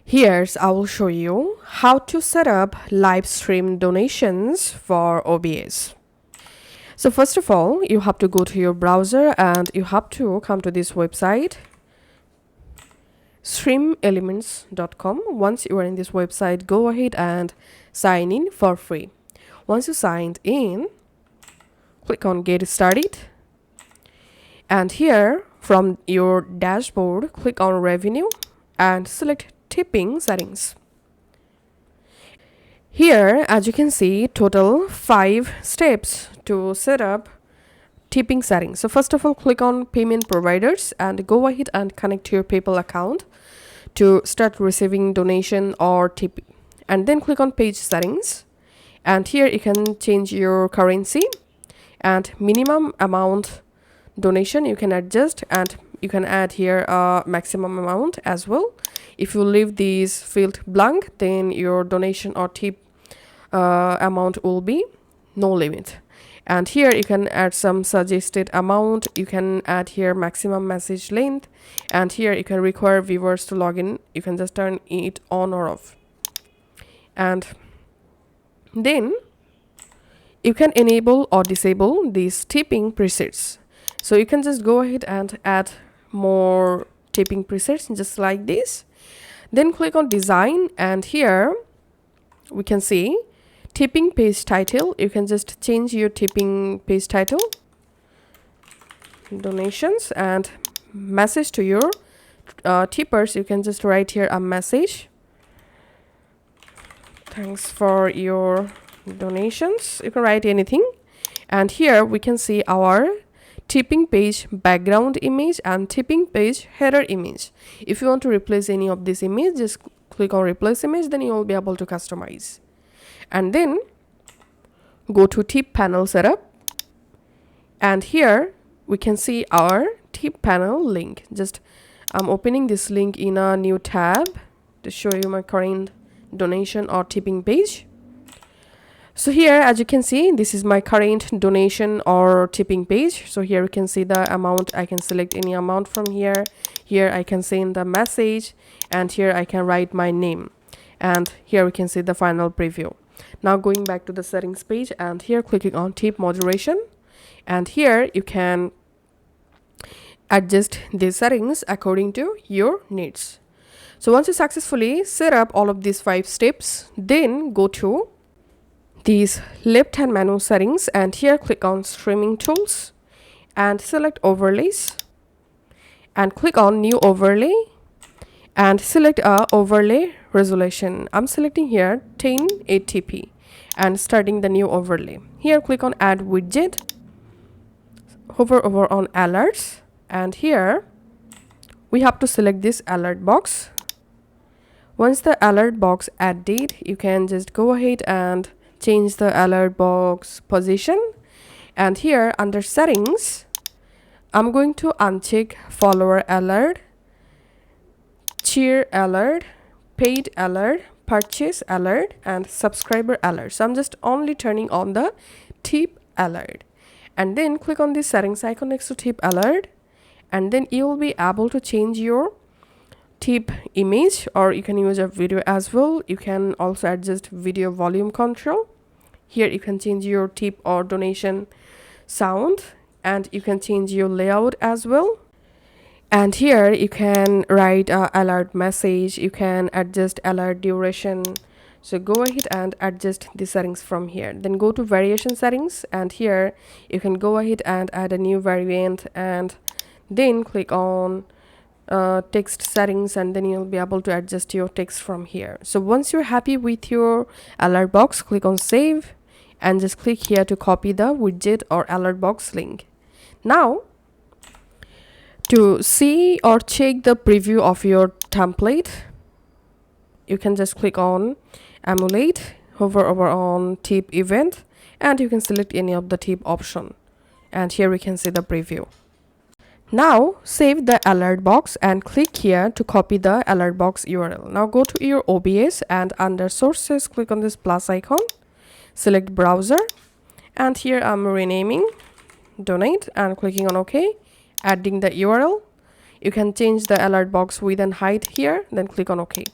Here's I will show you how to set up live stream donations for OBS. So first of all, you have to go to your browser and you have to come to this website streamelements.com. Once you are in this website, go ahead and sign in for free. Once you signed in, click on get started, and here from your dashboard, click on revenue and select tipping settings. Here, as you can see, total 5 steps to set up tipping settings. So first of all, click on payment providers and go ahead and connect to your PayPal account to start receiving donation or tip. And then click on page settings, and here you can change your currency and minimum amount donation you can adjust, and you can add here a maximum amount as well. If you leave these field blank, then your donation or tip amount will be no limit. And here you can add some suggested amount. You can add here maximum message length, and here you can require viewers to log in. You can just turn it on or off, and then you can enable or disable these tipping presets. So you can just go ahead and add more tipping presets just like this. Then click on design, and here we can see tipping page title. You can just change your tipping page title, donations, and message to your tippers. You can just write here a message: thanks for your donations. You can write anything. And here we can see our tipping page background image and tipping page header image. If you want to replace any of this image, just click on replace image, then you will be able to customize. And then go to tip panel setup, and here we can see our tip panel link. Just I'm opening this link in a new tab to show you my current donation or tipping page. So here, as you can see, this is my current donation or tipping page. So here you can see the amount. I can select any amount from here. Here I can send the message, and here I can write my name, and here we can see the final preview. Now going back to the settings page, and here clicking on tip moderation, and here you can adjust these settings according to your needs. So once you successfully set up all of these 5 steps, then go to these left hand menu settings, and here click on streaming tools and select overlays, and click on new overlay and select a overlay resolution. I'm selecting here 1080p and starting the new overlay. Here click on add widget, hover over on alerts, and here we have to select this alert box. Once the alert box added, you can just go ahead and change the alert box position. And here under settings, I'm going to uncheck follower alert, cheer alert, paid alert, purchase alert, and subscriber alert. So I'm just only turning on the tip alert, and then click on this settings icon next to tip alert, and then you will be able to change your tip image, or you can use a video as well. You can also adjust video volume control. Here you can change your tip or donation sound, and you can change your layout as well. And here you can write a alert message. You can adjust alert duration. So go ahead and adjust the settings from here. Then go to variation settings, and here you can go ahead and add a new variant, and then click on text settings, and then you'll be able to adjust your text from here. So once you're happy with your alert box, click on save, and just click here to copy the widget or alert box link. Now to see or check the preview of your template, you can just click on emulate, hover over on tip event, and you can select any of the tip option, and here we can see the preview. Now save the alert box and click here to copy the alert box URL. Now go to your OBS, and under sources click on this plus icon, select browser, and here I'm renaming donate and clicking on OK, adding the URL. You can change the alert box width and height here, then click on OK.